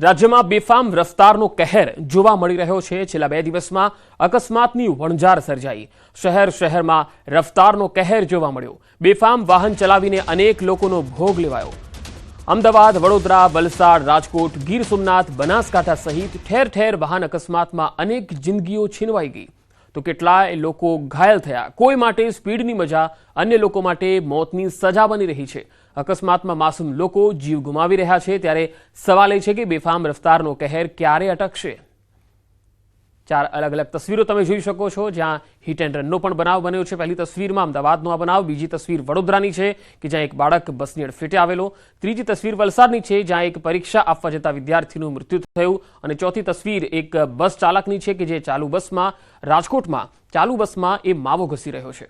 રાજ્યમાં બેફામ રફતારનો કહેર જોવા મળી રહ્યો છે। છેલ્લા 2 દિવસમાં અકસ્માતની વણઝાર સર્જાઈ। શહેરમાં રફતારનો કહેર જોવા મળ્યો। બેફામ વાહન ચલાવીને અનેક લોકોનો ભોગ લેવાયો। અમદાવાદ, વડોદરા, વલસાડ, રાજકોટ, ગીર સોમનાથ, બનાસકાંઠા સહિત ઠેર ઠેર વાહન અકસ્માતમાં અનેક જિંદગીઓ છીનવાઈ ગઈ તો કેટલાય લોકો ઘાયલ થયા। કોઈ માટે સ્પીડની મજા, અન્ય લોકો માટે મોતની સજા બની રહી છે। અકસ્માતમાં માસૂમ લોકો જીવ ગુમાવી રહ્યા છે ત્યારે સવાલ એ છે કે બેફામ રફતારનો કહેર ક્યારે અટકશે। 4 અલગ અલગ તસવીરો તમે જોઈ શકો છો જ્યાં હિટ એન્ડ રનનો પણ બનાવ બન્યો છે। પહેલી તસવીરમાં અમદાવાદનો આ બનાવ, બીજી તસવીર વડોદરાની છે કે જ્યાં એક બાળક બસની અડફેટે આવેલો, ત્રીજી તસવીર વલસાડની છે જ્યાં એક પરીક્ષા આપવા જતા વિદ્યાર્થીનું મૃત્યુ થયું અને ચોથી તસવીર એક બસ ચાલકની છે કે જે ચાલુ બસમાં રાજકોટમાં ચાલુ બસમાં એ માવો ઘસી રહ્યો છે।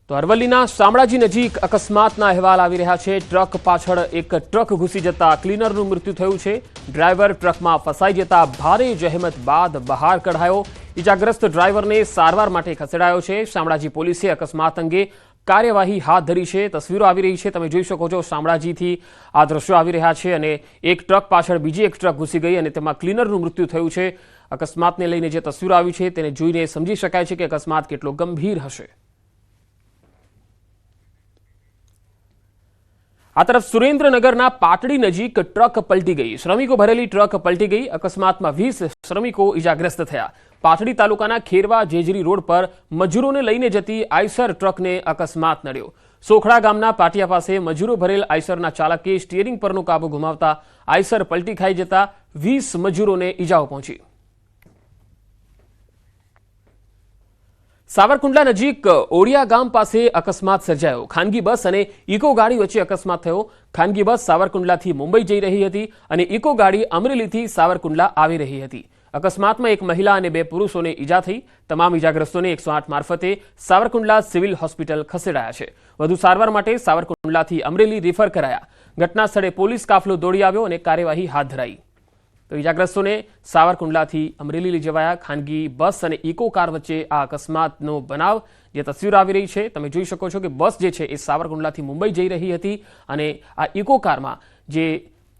તો અરવલ્લીના શામળાજી નજીક અકસ્માતના અહેવાલ આવી રહ્યા છે। ટ્રક પાછળ એક ટ્રક ઘૂસી જતા ક્લીનરનું મૃત્યુ થયું છે। ડ્રાઈવર ટ્રકમાં ફસાઈ જતા ભારે જહેમત બાદ બહાર કઢાયો। ઇજાગ્રસ્ત ડ્રાઈવરને સારવાર માટે ખસેડાયો છે। શામળાજી પોલીસે અકસ્માત અંગે કાર્યવાહી હાથ ધરી છે। તસવીરો આવી રહી છે, તમે જોઈ શકો છો શામળાજીથી આ દ્રશ્યો આવી રહ્યા છે અને એક ટ્રક પાછળ બીજી એક ટ્રક ઘૂસી ગઈ અને તેમાં ક્લીનરનું મૃત્યુ થયું છે। અકસ્માતને લઈને જે તસવીરો આવી છે તેને જોઈને સમજી શકાય છે કે અકસ્માત કેટલો ગંભીર હશે। આ તરફ સુરેન્દ્રનગરના પાટડી નજીક ટ્રક પલટી ગઈ। શ્રમિકો ભરેલી ટ્રક પલટી ગઈ। અકસ્માતમાં 20 શ્રમિકો ઇજાગ્રસ્ત થયા। પાટડી તાલુકાના ખેરવા જેજરી રોડ પર મજૂરોને લઈને જતી આઈસર ટ્રકને અકસ્માત નડ્યો। સોખડા ગામના પાટિયા પાસે મજૂરો ભરેલ આઈસરના ચાલકે સ્ટીયરિંગ પરનો કાબુ ગુમાવતા આઈસર પલટી ખાઈ જતા 20 મજૂરોને ઇજાઓ પહોંચી। સાવરકુંડલા નજીક ઓડિયા ગામ પાસે અકસ્માત સર્જાયો। ખાનગી બસ અને ઇકો ગાડી વચ્ચે અકસ્માત થયો। ખાનગી બસ સાવરકુંડલાથી મુંબઈ જઈ રહી હતી અને ઇકો ગાડી અમરેલીથી સાવરકુંડલા આવી રહી હતી। અકસ્માતમાં એક મહિલા અને 2 પુરુષોને ઈજા થઈ। તમામ ઈજાગ્રસ્તોને 108 મારફતે સાવરકુંડલા સિવિલ હોસ્પિટલ ખસેડાયા છે। વધુ સારવાર માટે સાવરકુંડલાથી અમરેલી રિફર કરાયા। ઘટના સ્થળે પોલીસ કાફલો દોડી આવ્યો અને કાર્યવાહી હાથ ધરાઈ। તો ઇજાગ્રસ્તોને સાવરકુંડલાથી અમરેલી લઈ જવાયા। ખાનગી બસ અને ઇકો કાર વચ્ચે આ અકસ્માતનો બનાવ જે તસવીર આવી રહી છે તમે જોઈ શકો છો કે બસ જે છે એ સાવરકુંડલાથી મુંબઈ જઈ રહી હતી અને આ ઇકો કારમાં જે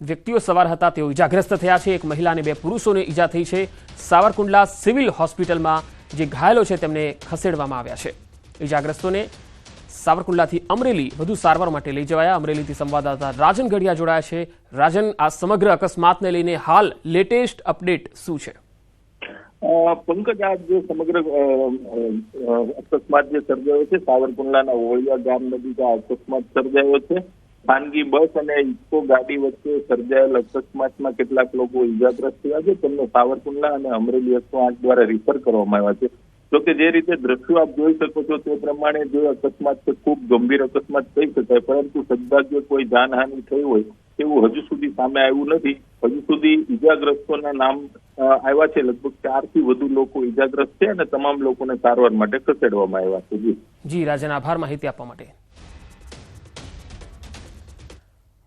વ્યક્તિઓ સવાર હતા તેઓ ઇજાગ્રસ્ત થયા છે। એક મહિલા અને 2 પુરુષોને ઈજા થઈ છે। સાવરકુંડલા સિવિલ હોસ્પિટલમાં જે ઘાયલો છે તેમને ખસેડવામાં આવ્યા છે। ઇજાગ્રસ્તોને સાવરકુંડલાથી અમરેલી વધુ સારવાર માટે લઈ જવાયા। અમરેલીથી સંવાદદાતા રાજન ગઢિયા જોડાયા છે। રાજન, આ સમગ્ર અકસ્માતને લઈને હાલ લેટેસ્ટ અપડેટ શું છે? પંકજ, આ જે સમગ્ર અકસ્માત જે સર્જાયો છે સાવરકુંડલાના ઓળિયા ગામ નજીક આ અકસ્માત સર્જાયો છે। ખાનગી બસ અને ઇકો ગાડી વચ્ચે સર્જાયેલ અકસ્માતમાં કેટલાક લોકો ઇજાગ્રસ્ત થયા છે। તેમને સાવરકુંડલા અને અમરેલી 108 દ્વારા રિફર કરવામાં આવ્યા છે। જોકે જે રીતે દ્રશ્યો આપ જોઈ શકો છો તે પ્રમાણે જે અકસ્માત છે ખૂબ ગંભીર અકસ્માત કહી શકાય, પરંતુ સદભાગ્યે કોઈ જાનહાનિ થઈ હોય તેવું હજુ સુધી સામે આવ્યું નથી। હજુ સુધી ઇજાગ્રસ્તોના નામ આવ્યા છે। લગભગ 4 થી વધુ લોકો ઇજાગ્રસ્ત છે અને તમામ લોકોને સારવાર માટે ખસેડવામાં આવ્યા છે। જી રાજન, આભાર માહિતી આપવા માટે।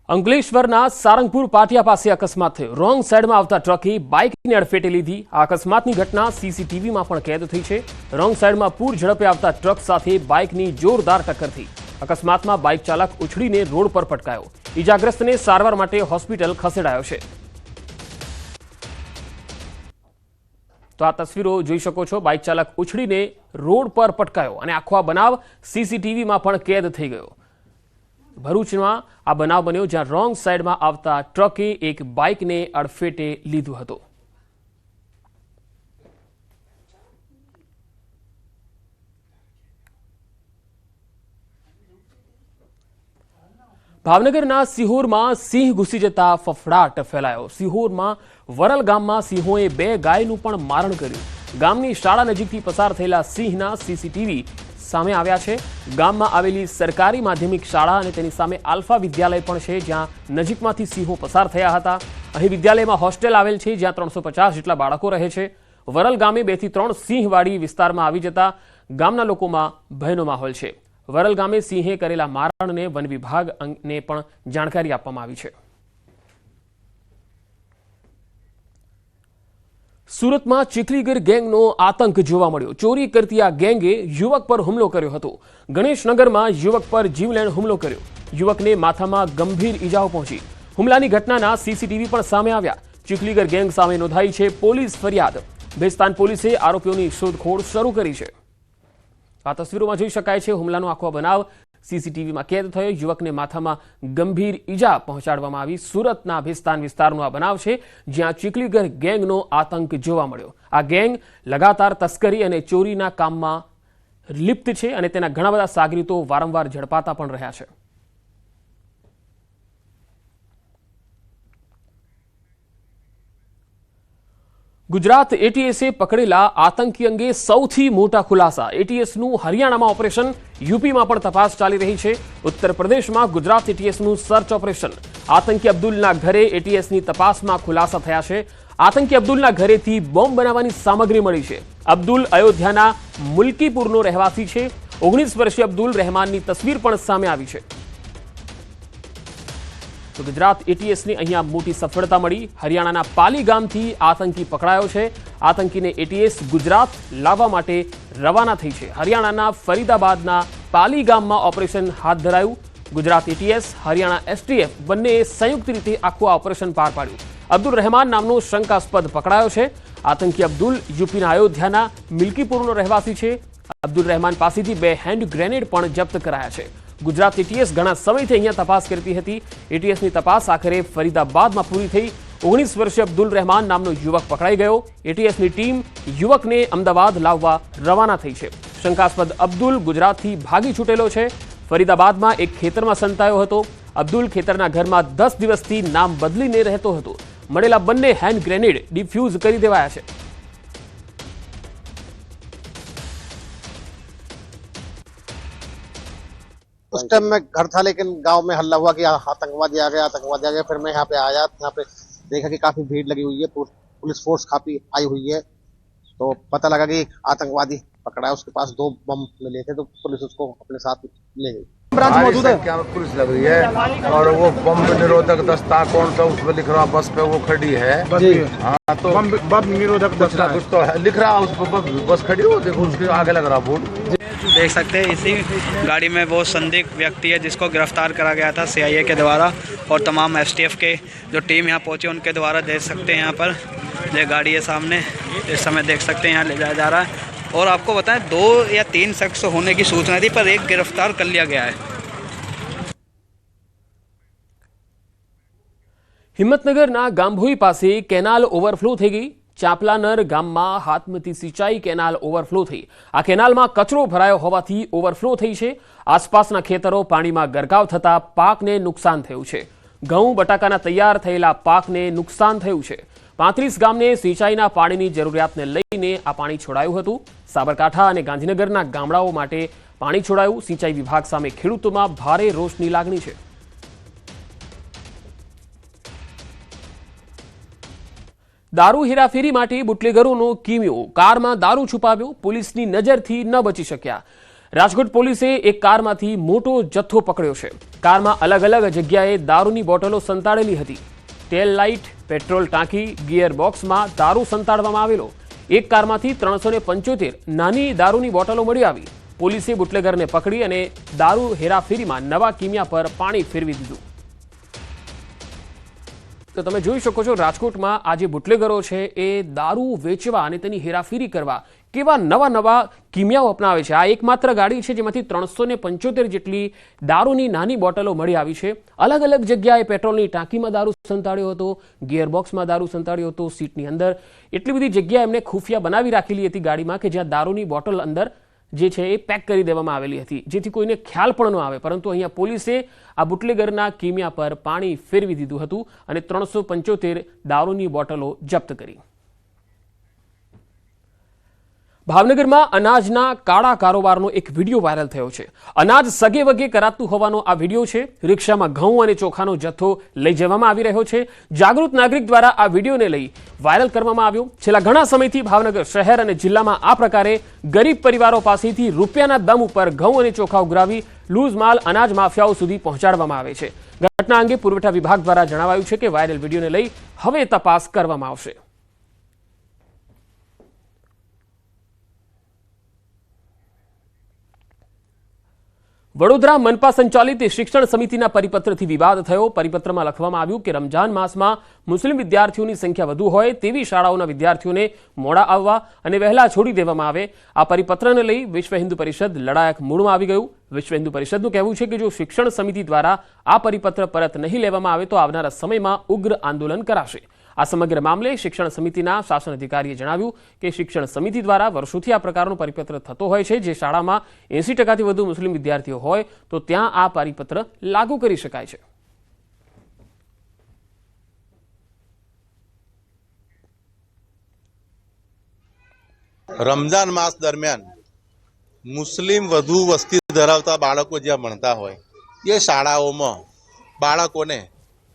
અંકલેશ્વરના સારંગપુર પાટિયા પાસે અકસ્માત થયો। રોંગ સાઈડમાં આવતા ટ્રકે બાઇકને અડફેટે લીધી। આ અકસ્માતની ઘટના સીસીટીવીમાં પણ કેદ થઈ છે। રોંગ સાઈડમાં પૂર ઝડપે આવતા ટ્રક સાથે બાઇકની જોરદાર ટક્કર થઈ। અકસ્માતમાં બાઇક ચાલક ઉછળીને રોડ પર પટકાયો। ઇજાગ્રસ્તને સારવાર માટે હોસ્પિટલ ખસેડાયો છે। તો આ તસવીરો જોઈ શકો છો, બાઇક ચાલક ઉછળીને રોડ પર પટકાયો અને આખો આ બનાવ સીસીટીવીમાં પણ કેદ થઈ ગયો। ભરૂચમાં આ બનાવ બન્યો જ્યાં રોંગ સાઈડમાં આવતા ટ્રકે એક બાઇકને અડફેટે લીધું હતું। ભાવનગરના સિહોરમાં સિંહ ઘૂસી જતા ફફડાટ ફેલાયો। સિહોરમાં વરલ ગામમાં સિંહોએ 2 ગાયનું પણ મારણ કર્યું। ગામની શાળા નજીકથી પસાર થયેલા સિંહના સીસીટીવી સામે આવ્યા છે। ગામમાં આવેલી સરકારી માધ્યમિક શાળા અને તેની સામે આલ્ફા વિદ્યાલય પણ છે જ્યાં નજીકમાંથી સિંહો પસાર થયા હતા। અહીં વિદ્યાલયમાં હોસ્ટેલ આવેલ છે જ્યાં 350 જેટલા બાળકો રહે છે। વરલ ગામે 2 થી 3 સિંહવાડી વિસ્તારમાં આવી જતા ગામના લોકોમાં ભયનો માહોલ છે। વરલ ગામે સિંહે કરેલા મારણને વન વિભાગને પણ જાણકારી આપવામાં આવી છે। સુરતમાં ચીખલીગર ગેંગનો આતંક જોવા મળ્યો। ચોરી કરતી આ ગેંગે યુવક પર હુમલો કર્યો હતો। ગણેશનગરમાં યુવક પર જીવલેણ હુમલો કર્યો। યુવકને માથામાં ગંભીર ઈજાઓ પહોંચી। હુમલાની ઘટનાના સીસીટીવી પણ સામે આવ્યા। ચીખલીગર ગેંગ સામે નોંધાઈ છે પોલીસ ફરિયાદ। ભેસ્તાન પોલીસે આરોપીઓની શોધખોળ શરૂ કરી છે। આ તસવીરોમાં જોઈ શકાય છે હુમલાનો આખો બનાવ સીસીટીવીમાં કેદ થયો। યુવકને માથામાં ગંભીર ઈજા પહોંચાડવામાં આવી। સુરતના ભેસ્તાન વિસ્તારનો આ બનાવ છે, જ્યાં ચીખલીગર ગેંગનો આતંક જોવા મળ્યો। આ ગેંગ લગાતાર તસ્કરી અને ચોરીના કામમાં લિપ્ત છે અને તેના ઘણા બધા સાગરીતો વારંવાર ઝડપાતા પણ રહ્યા છે। ગુજરાત એટીએસે પકડેલા આતંકી અંગે સૌથી મોટા ખુલાસા। એટીએસનું હરિયાણામાં ઓપરેશન, યુપીમાં પણ તપાસ ચાલી રહી છે। ઉત્તર પ્રદેશમાં ગુજરાત એટીએસનું સર્ચ ઓપરેશન। આતંકી અબ્દુલના ઘરે એટીએસની તપાસમાં ખુલાસા થયા છે। આતંકી અબ્દુલના ઘરેથી બોમ્બ બનાવવાની સામગ્રી મળી છે। અબ્દુલ અયોધ્યાના મુલકીપુરનો રહેવાસી છે। 19 વર્ષીય અબ્દુલ રહેમાનની તસવીર પણ સામે આવી છે। તો ગુજરાત એટીએસને અહીંયા મોટી સફળતા મળી। હરિયાણાના પાલી ગામથી આતંકી પકડાયો છે। આતંકીને એટીએસ ગુજરાત લાવવા માટે રવાના થઈ છે। હરિયાણાના ફરીદાબાદના પાલી ગામમાં ઓપરેશન હાથ ધરાયું। ગુજરાત એટીએસ, હરિયાણા એસટીએફ બંનેએ સંયુક્ત રીતે આખું આ ઓપરેશન પાર પાડ્યું। અબ્દુલ રહેમાન નામનો શંકાસ્પદ પકડાયો છે। આતંકી અબ્દુલ યુપીના અયોધ્યાના મિલ્કીપુરનો રહેવાસી છે। અબ્દુલ રહેમાન પાસેથી 2 હેન્ડ ગ્રેનેડ પણ જપ્ત કરાયા છે। ગુજરાત એટીએસ ઘણા સમયથી અહીંયા તપાસ કરતી હતી। એટીએસની તપાસ આખરે ફરીદાબાદમાં પૂરી થઈ। 19 વર્ષીય અબ્દુલ રહેમાન નામનો યુવક પકડાઈ ગયો। એટીએસની ટીમ યુવકને અમદાવાદ લાવવા રવાના થઈ છે। શંકાસ્પદ અબ્દુલ ગુજરાતથી ભાગી છૂટેલો છે। ફરીદાબાદમાં એક ખેતરમાં સંતાયો હતો। અબ્દુલ ખેતરના ઘરમાં 10 દિવસથી નામ બદલીને રહેતો હતો। મળેલા બંને હેન્ડ ગ્રેનેડ ડિફ્યુઝ કરી દેવાયા છે। उस टाइम मैं घर था, लेकिन गांव में हल्ला हुआ कि आतंकवादी आ गया, आतंकवादी आ गया। फिर मैं यहाँ पे आया, यहाँ पे देखा कि काफी भीड़ लगी हुई है, पुलिस फोर्स काफी आई हुई है। तो पता लगा कि आतंकवादी पकड़ा है। उसके पास 2 बम मिले थे, तो पुलिस उसको अपने साथ ले गई। ब्रांच मौजूद है, क्या पुलिस लग रही है और वो बम निरोधक दस्ता कौन सा उसमें लिख रहा बस पे वो खड़ी है। हाँ, तो बम निरोधक दस्ता कुछ तो है लिख रहा उस पर, बस खड़ी हो, देखो उसके आगे लग रहा बोर्ड। देख सकते हैं इसी गाड़ी में वो संदिग्ध व्यक्ति है जिसको गिरफ्तार करा गया था सीआईए के द्वारा, और तमाम एसटीएफ के जो टीम यहाँ पहुंची उनके द्वारा। देख सकते हैं यहाँ पर ये गाड़ी है सामने, इस समय देख सकते हैं यहाँ ले जाया जा रहा है। और आपको बताएं 2 या 3 शख्स होने की सूचना थी, पर एक गिरफ्तार कर लिया गया है। હિંમતનગરના ગામભોઈ પાસે કેનાલ ઓવરફ્લો થઈ ગઈ। ચાપલાનર ગામમાં હાથમતી સિંચાઈ કેનાલ ઓવરફ્લો થઈ। આ કેનાલમાં કચરો ભરાયો હોવાથી ઓવરફ્લો થઈ છે। આસપાસના ખેતરો પાણીમાં ગરકાવ થતા પાકને નુકસાન થયું છે। ઘઉં બટાકાના તૈયાર થયેલા પાકને નુકસાન થયું છે। 35 ગામને સિંચાઈના પાણીની જરૂરિયાતને લઈને આ પાણી છોડાયું હતું। સાબરકાંઠા અને ગાંધીનગરના ગામડાઓ માટે પાણી છોડાયું। સિંચાઈ વિભાગ સામે ખેડૂતોમાં ભારે રોષની લાગણી છે। દારૂ હેરાફેરી માટે બુટલેગરોનો કિમિયો। કારમાં દારૂ છુપાવ્યો, પોલીસની નજરથી ન બચી શક્યા। રાજકોટ પોલીસે એક કારમાંથી મોટો જથ્થો પકડ્યો છે। કારમાં અલગ અલગ જગ્યાએ દારૂની બોટલો સંતાડેલી હતી। ટેલ લાઇટ, પેટ્રોલ ટાંકી, ગિયર બોક્સમાં દારૂ સંતાડવામાં આવેલો। એક કારમાંથી 375 નાની દારૂની બોટલો મળી આવી। પોલીસે બુટલેગરને પકડી અને દારૂ હેરાફેરીમાં નવા કિમિયા પર પાણી ફેરવી દીધું। તો તમે જોઈ શકો છો રાજકોટમાં આ જે બુટલેગરો છે એ દારૂ વેચવા અને તેની હેરાફેરી કરવા કેવા નવા નવા કિમિયાઓ અપનાવે છે। આ એકમાત્ર ગાડી છે જેમાંથી 375 જેટલી દારૂની નાની બોટલો મળી આવી છે। અલગ અલગ જગ્યાએ પેટ્રોલની ટાંકીમાં દારૂ સંતાડ્યો હતો, ગિયરબોક્સમાં દારૂ સંતાડ્યો હતો, સીટની અંદર એટલી બધી જગ્યા એમને ખુફિયા બનાવી રાખેલી હતી ગાડીમાં કે જ્યાં દારૂની બોટલ અંદર જે છે એ પેક કરી દેવામાં આવેલી હતી, જેથી કોઈને ખ્યાલ પણ ન આવે। પરંતુ અહીંયા પોલીસે આ બુટલેગરના કિમિયા પર પાણી ફેરવી દીધું હતું અને 375 દારૂની બોટલો જપ્ત કરી। ભાવનગરમાં અનાજના કાળા કારોબારનો એક વિડીયો વાયરલ થયો છે। અનાજ સગે વગે કરાતું હોવાનો આ વિડીયો છે। રિક્ષામાં ઘઉં અને ચોખાનો જથ્થો લઈ જવામાં આવી રહ્યો છે। જાગૃત નાગરિક દ્વારા આ વિડીયોને લઈ વાયરલ કરવામાં આવ્યો। છેલ્લા ઘણા સમયથી ભાવનગર શહેર અને જિલ્લામાં આ પ્રકારે ગરીબ પરિવારો પાસેથી રૂપિયાના દમ ઉપર ઘઉં અને ચોખા ઉઘરાવી લૂઝ માલ અનાજ માફિયાઓ સુધી પહોંચાડવામાં આવે છે। ઘટના અંગે પુરવઠા વિભાગ દ્વારા જણાવાયું છે કે વાયરલ વિડીયોને લઈ હવે તપાસ કરવામાં આવશે। વડોદરા મનપા સંચાલિત શિક્ષણ સમિતિના પરિપત્રથી વિવાદ થયો। પરિપત્રમાં લખવામાં આવ્યું કે રમજાન માસમાં મુસ્લિમ વિદ્યાર્થીઓની સંખ્યા વધુ હોય તેવી શાળાઓના વિદ્યાર્થીઓને મોડા આવવા અને વહેલા છોડી દેવામાં આવે। આ પરિપત્રને લઈ વિશ્વ હિન્દુ પરિષદ લડાયક મૂડમાં આવી ગયું। વિશ્વ હિન્દુ પરિષદનું કહેવું છે કે જો શિક્ષણ સમિતિ દ્વારા આ પરિપત્ર પરત નહીં લેવામાં આવે તો આવનારા સમયમાં ઉગ્ર આંદોલન કરાશે। આ સમગ્ર મામલે શિક્ષણ સમિતિના શાસન અધિકારીએ જણાવ્યું કે શિક્ષણ સમિતિ દ્વારા વર્ષોથી આ પ્રકારનો પરિપત્ર થતો હોય છે। જે શાળામાં 80% વધુ મુસ્લિમ વિદ્યાર્થીઓ હોય તો ત્યાં આ પરિપત્ર લાગુ કરી શકાય છે। રમજાન માસ દરમિયાન મુસ્લિમ વધુ વસ્તી ધરાવતા બાળકો જ્યાં ભણતા હોય એ શાળાઓમાં બાળકોને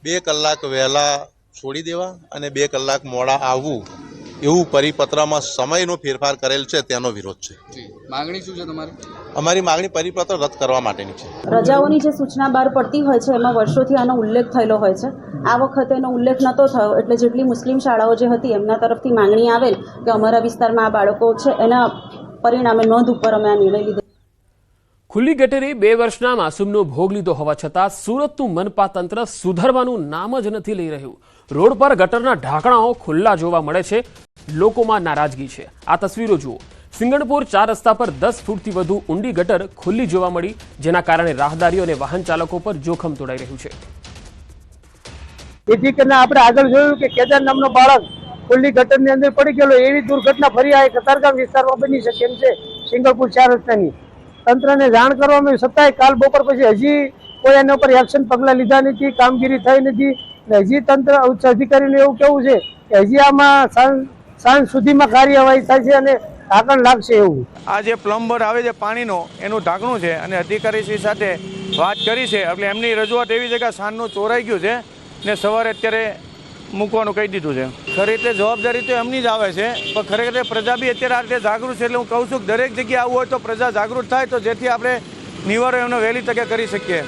2 કલાક વહેલા છોડી દેવા અને 2 કલાક મોડા આવવું એવું પરિપત્રમાં સમયનો ફેરફાર કરેલ છે તેનો વિરોધ છે। માંગણી શું છે તમારી? અમારી માંગણી પરિપત્ર રદ કરવા માટેની છે। રજાઓની જે સૂચના બહાર પડતી હોય છે એમાં વર્ષોથી આનો ઉલ્લેખ થયેલો હોય છે। આ વખતે એનો ઉલ્લેખ નહોતો થયો એટલે જેટલી મુસ્લિમ શાળાઓ જે હતી એમના તરફથી માંગણી આવેલ કે અમારા વિસ્તારમાં આ બાળકો છે એના પરિણામે નોંધ ઉપર અમે આ નિર્ણય લીધો। ખુલ્લી ગટરે 2 વર્ષના માસૂમનો ભોગ લીધો હોવા છતાં સુરતનું મનપા તંત્ર સુધરવાનું નામ જ નથી લઈ રહ્યું। રોડ પર ગટરના ઢાંકણાઓ ખુલ્લા જોવા મળે છે। લોકોમાં નારાજગી છે। આ તસવીરો જુઓ। સિંગણપુર 4 રસ્તા પર 10 ફૂટથી વધુ ઊંડી ગટર ખુલ્લી જોવા મળી, જેના કારણે રાહદારીઓ અને વાહન ચાલકો પર જોખમ તોડાઈ રહ્યું છે। જેથી કરીને આપણે આગળ જોયું કે કેદાર નામનો બાળક ખુલ્લી ગટરની અંદર પડી ગયેલો, એવી દુર્ઘટના ફરી આ કતારગામ વિસ્તારમાં બની શકે એમ છે। સિંગણપુર 4 રસ્તાની તંત્રને જાણ કરવામાં આવી છતાંય કાલ બપોર પછી હજી કોઈ એના ઉપર એક્શન પગલાં લીધા નથી, કામગીરી થઈ નથી। હજી તંત્ર ઉચ્ચ અધિકારીને એવું કેવું છે કે હજી આમાં સાંજ સુધીમાં કાર્યવાહી થશે અને ઢાંકણ લાગશે એવું। આ જે પ્લમ્બર આવે છે પાણીનો એનું ઢાંકણું છે અને અધિકારીશ્રી સાથે વાત કરી છે એટલે એમની રજૂઆત એવી છે કે સાંજનું ચોરાઈ ગયું છે ને સવારે અત્યારે મૂકવાનું કહી દીધું છે। ખરી રીતે જવાબદારી તો એમની જ આવે છે પણ ખરેખર પ્રજા બી અત્યારે આ રીતે જાગૃત છે। એટલે હું કહું છું કે દરેક જગ્યાએ આવું હોય તો પ્રજા જાગૃત થાય તો જેથી આપણે નિવારણ એમને વહેલી તકે કરી શકીએ।